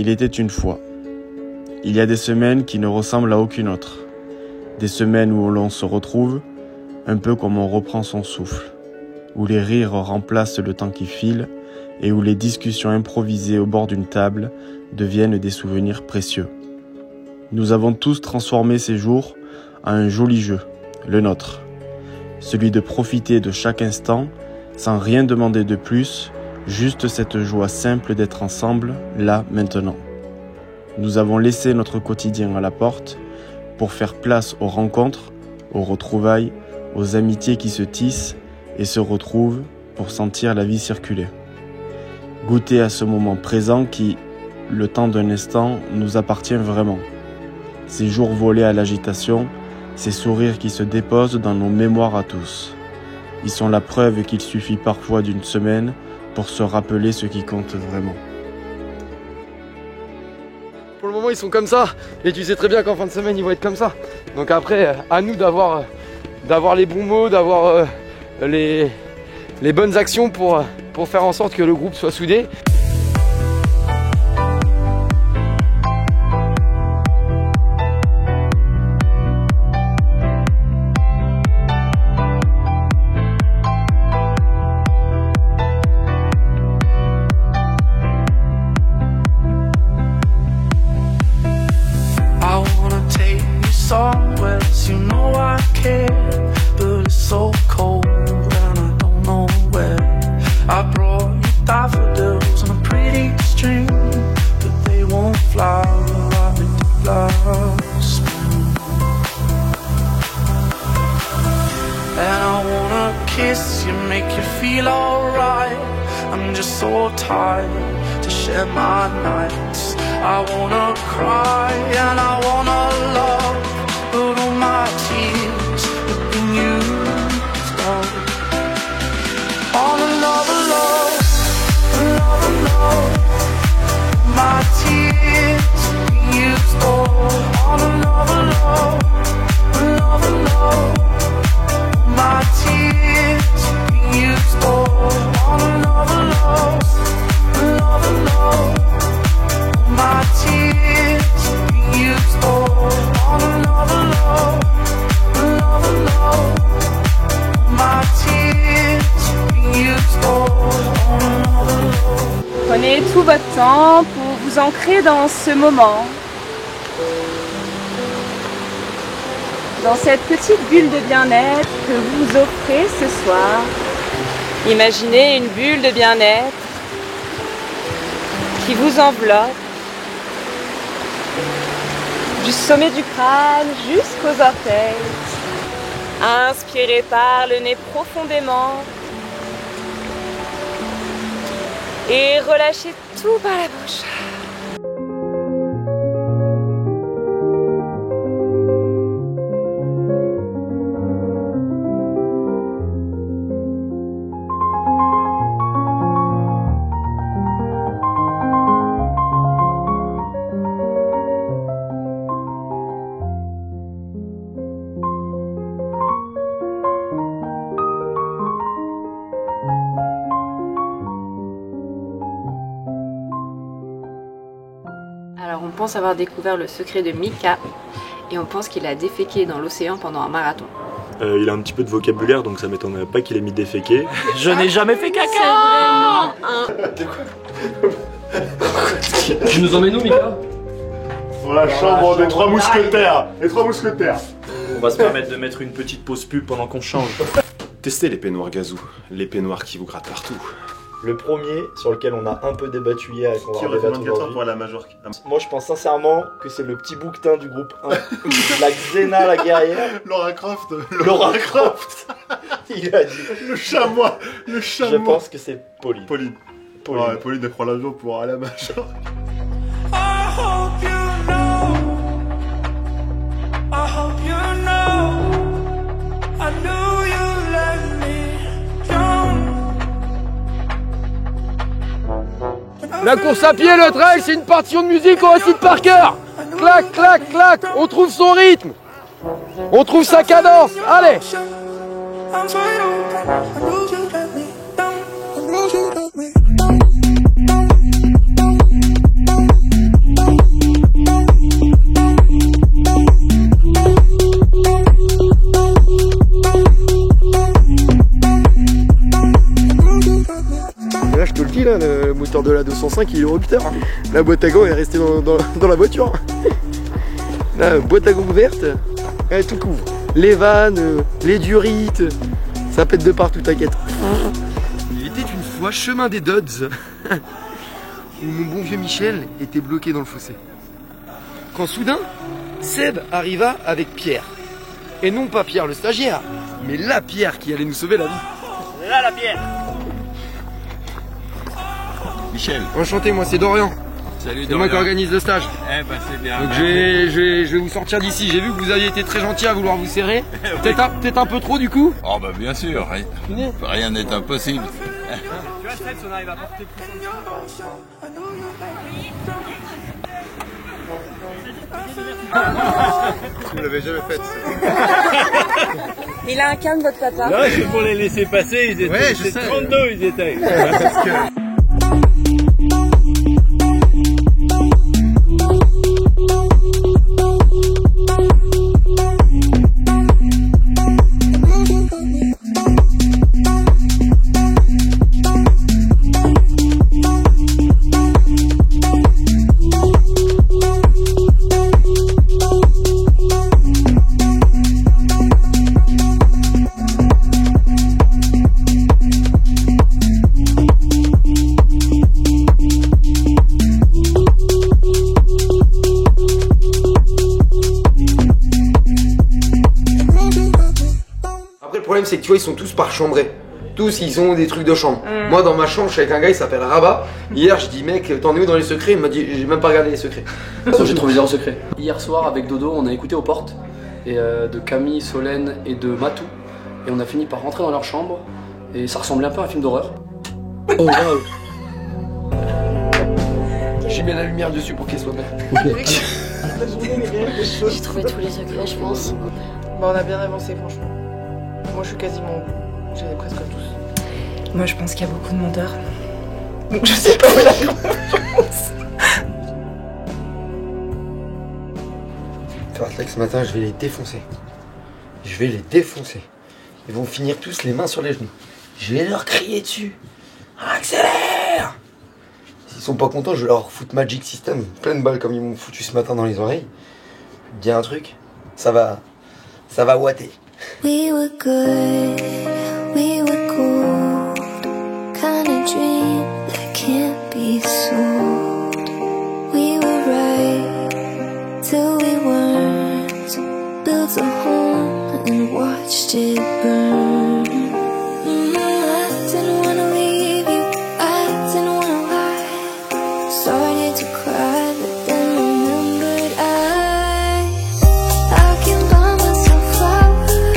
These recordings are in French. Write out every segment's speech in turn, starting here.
Il était une fois. Il y a des semaines qui ne ressemblent à aucune autre. Des semaines où l'on se retrouve, un peu comme on reprend son souffle, où les rires remplacent le temps qui file et où les discussions improvisées au bord d'une table deviennent des souvenirs précieux. Nous avons tous transformé ces jours en un joli jeu, le nôtre. Celui de profiter de chaque instant sans rien demander de plus, juste cette joie simple d'être ensemble, là, maintenant. Nous avons laissé notre quotidien à la porte pour faire place aux rencontres, aux retrouvailles, aux amitiés qui se tissent et se retrouvent pour sentir la vie circuler. Goûter à ce moment présent qui, le temps d'un instant, nous appartient vraiment. Ces jours volés à l'agitation, ces sourires qui se déposent dans nos mémoires à tous. Ils sont la preuve qu'il suffit parfois d'une semaine pour se rappeler ce qui compte vraiment. Pour le moment ils sont comme ça, et tu sais très bien qu'en fin de semaine ils vont être comme ça. Donc après, à nous d'avoir les bons mots, d'avoir les bonnes actions pour faire en sorte que le groupe soit soudé. Somewhere, you know I care, but it's so cold and I don't know where. I brought you daffodils on a pretty string, but they won't fly like they did last spring. And I wanna kiss you, make you feel alright. I'm just so tired to share my nights. I wanna cry and I wanna love, but all my tears have been used up. On another love, another love. My tears have been used up. On another love, another love. My tears have been used up. On another love, another love. My tears have been used up. On another love, another love. My tears have been used up. On another love. Prenez tout votre temps pour vous ancrer dans ce moment, dans cette petite bulle de bien-être que vous vous offrez ce soir. Imaginez une bulle de bien-être qui vous enveloppe du sommet du crâne jusqu'aux orteils. Inspirez par le nez profondément et relâchez tout par la bouche. Alors on pense avoir découvert le secret de Mika et on pense qu'il a déféqué dans l'océan pendant un marathon. Il a un petit peu de vocabulaire donc ça m'étonnerait pas qu'il ait mis déféqué. Je n'ai jamais fait caca. Tu nous emmènes où, Mika? Dans la chambre des trois mousquetaires. Les trois mousquetaires. On va se permettre de mettre une petite pause pub pendant qu'on change. Testez les peignoirs gazou, les peignoirs qui vous grattent partout. Le premier sur lequel on a un peu débattu hier et qu'on va Qui aurait fait débattre 24 heures aujourd'hui. pour la Majorque? Moi je pense sincèrement que c'est le petit bouquetin du groupe 1. La Xena la guerrière. Laura Croft. Laura Croft. Il a dit. Le chamois. Le chamois. Je pense que c'est Pauline. Pauline. Pauline. Ouais, Pauline elle prend l'avion pour aller à la Majorque. I hope you know. I hope you know. I knew you let me down. La course à pied, le trail, c'est une partition de musique, on récite par cœur. Clac, clac, clac, on trouve son rythme. On trouve sa cadence, allez. I'm so young, I knew you let me down. I knew you let me down. moteur de la 205 il est au rupteur. La boîte à gants est restée dans la voiture. La boîte à gants ouverte, elle tout couvre. Les vannes, les durites, ça pète de partout, t'inquiète. Il était une fois chemin des Dodds où mon bon vieux Michel était bloqué dans le fossé. Quand soudain, Seb arriva avec Pierre. Et non pas Pierre le stagiaire, mais la Pierre qui allait nous sauver la vie. C'est là la Pierre. Michel. Enchanté, moi c'est Dorian. Salut C'est moi qui organise le stage. Eh ben c'est bien. Donc je vais vous sortir d'ici. J'ai vu que vous aviez été très gentil à vouloir vous serrer. Peut-être un peu trop du coup. Oh bah bien sûr, rien n'est impossible. Tu vois Seb, si on arrive à porter plus Vous l'avez jamais fait. Il a un calme, votre papa. Non, c'est pour les laisser passer, ils étaient Ouais, je sais. 32, ils étaient. Après le problème c'est que tu vois ils sont tous par chambrés. Tous ils ont des trucs de chambre. Moi dans ma chambre je suis avec un gars il s'appelle Rabat. Hier je dis mec t'en es où dans les secrets? Il m'a dit j'ai même pas regardé les secrets. J'ai trouvé 0 secret. Hier soir avec Dodo on a écouté aux portes et de Camille, Solène et de Matou et on a fini par rentrer dans leur chambre et ça ressemblait un peu à un film d'horreur. Oh waouh. J'ai mis la lumière dessus pour qu'elle soit belle. J'ai trouvé tous les secrets, je pense. Bah, on a bien avancé, franchement. Moi, je suis quasiment au bout. J'ai presque tous. Moi, je pense qu'il y a beaucoup de menteurs. Donc, je sais pas où la réponse. Tu vois, ce matin, je vais les défoncer. Je vais les défoncer. Ils vont finir tous les mains sur les genoux. Je vais leur crier dessus. Accélère! S'ils sont pas contents, je vais leur foutre Magic System. Pleine balle comme ils m'ont foutu ce matin dans les oreilles. Je dis un truc, ça va ouater. We were good, we were gold. Kind of dream that can't be sold. We were right till we weren't. Built a home and watched it burn. I didn't wanna leave you, I didn't wanna lie. Started to cry, but then remembered I can buy myself flowers.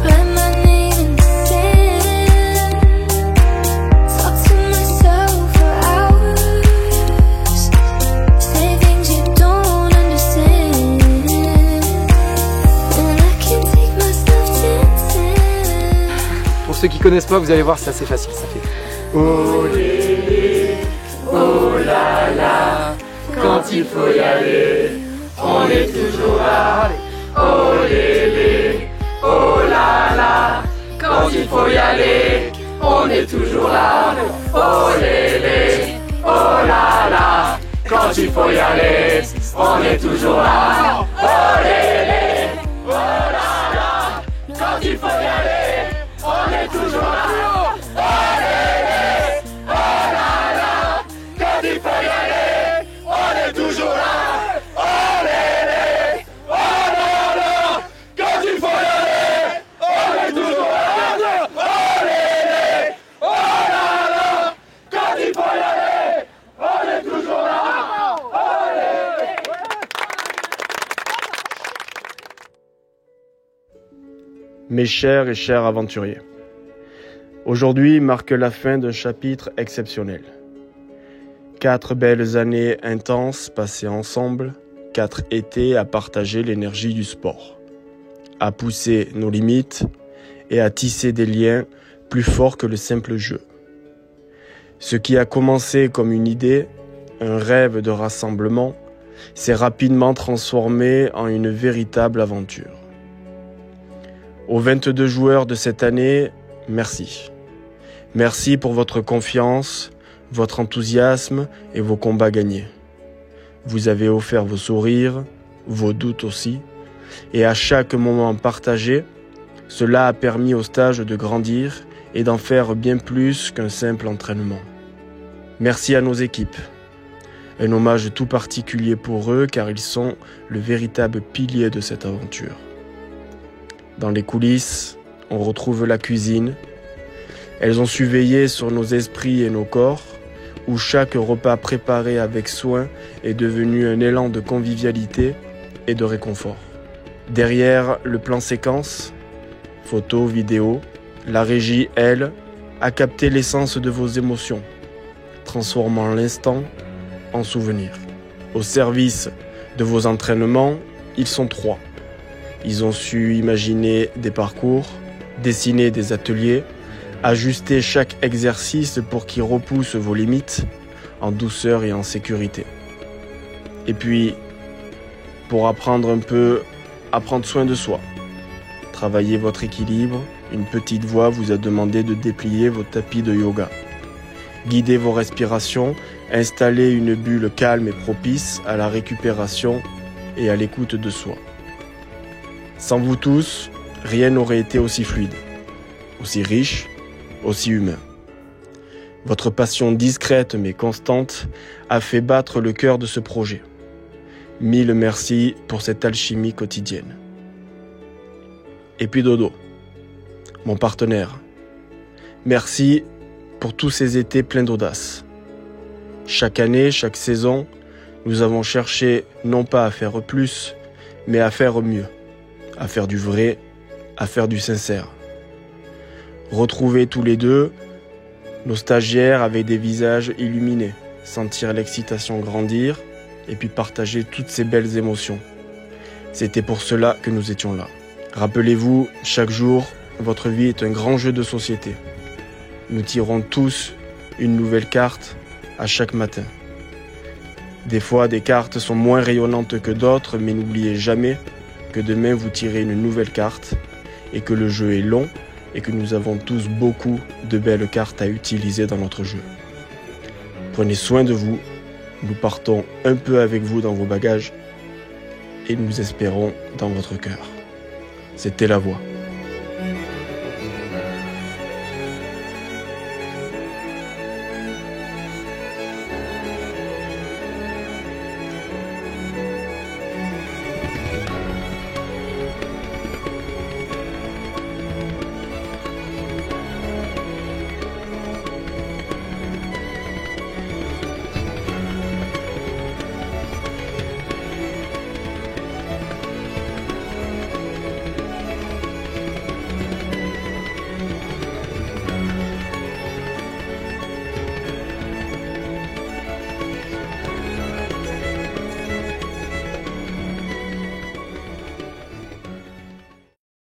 Write my name in the sand. Talk to myself for hours. Say things you don't understand. And I can't take myself dancing. Pour ceux qui connaissent pas, vous allez voir, c'est assez facile. Ça fait oh lélé, oh là là, quand il faut y aller, on est toujours là. Oh lélé, oh là là, quand il faut y aller, on est toujours là. Oh lélé, oh là là, quand il faut y aller, on est toujours là. Oh lélé, oh là là, quand il faut y aller, on est toujours là. Mes chers et chers aventuriers, aujourd'hui marque la fin d'un chapitre exceptionnel. 4 belles années intenses passées ensemble, 4 étés à partager l'énergie du sport, à pousser nos limites et à tisser des liens plus forts que le simple jeu. Ce qui a commencé comme une idée, un rêve de rassemblement, s'est rapidement transformé en une véritable aventure. Aux 22 joueurs de cette année, merci. Merci pour votre confiance, votre enthousiasme et vos combats gagnés. Vous avez offert vos sourires, vos doutes aussi, et à chaque moment partagé, cela a permis au stage de grandir et d'en faire bien plus qu'un simple entraînement. Merci à nos équipes. Un hommage tout particulier pour eux car ils sont le véritable pilier de cette aventure. Dans les coulisses, on retrouve la cuisine. Elles ont su veiller sur nos esprits et nos corps, où chaque repas préparé avec soin est devenu un élan de convivialité et de réconfort. Derrière le plan séquence, photos, vidéos, la régie, elle, a capté l'essence de vos émotions, transformant l'instant en souvenir. Au service de vos entraînements, ils sont 3. Ils ont su imaginer des parcours, dessiner des ateliers, ajuster chaque exercice pour qu'il repousse vos limites en douceur et en sécurité. Et puis, pour apprendre un peu à prendre soin de soi, travailler votre équilibre, une petite voix vous a demandé de déplier vos tapis de yoga. Guider vos respirations, installer une bulle calme et propice à la récupération et à l'écoute de soi. Sans vous tous, rien n'aurait été aussi fluide, aussi riche, aussi humain. Votre passion discrète mais constante a fait battre le cœur de ce projet. 1000 merci pour cette alchimie quotidienne. Et puis Dodo, mon partenaire. Merci pour tous ces étés pleins d'audace. Chaque année, chaque saison, nous avons cherché non pas à faire plus, mais à faire mieux, à faire du vrai, à faire du sincère. Retrouver tous les deux nos stagiaires avec des visages illuminés, sentir l'excitation grandir et puis partager toutes ces belles émotions. C'était pour cela que nous étions là. Rappelez-vous, chaque jour, votre vie est un grand jeu de société. Nous tirons tous une nouvelle carte à chaque matin. Des fois, des cartes sont moins rayonnantes que d'autres, mais n'oubliez jamais que demain vous tirez une nouvelle carte et que le jeu est long et que nous avons tous beaucoup de belles cartes à utiliser dans notre jeu. Prenez soin de vous, nous partons un peu avec vous dans vos bagages et nous espérons dans votre cœur. C'était La Voix.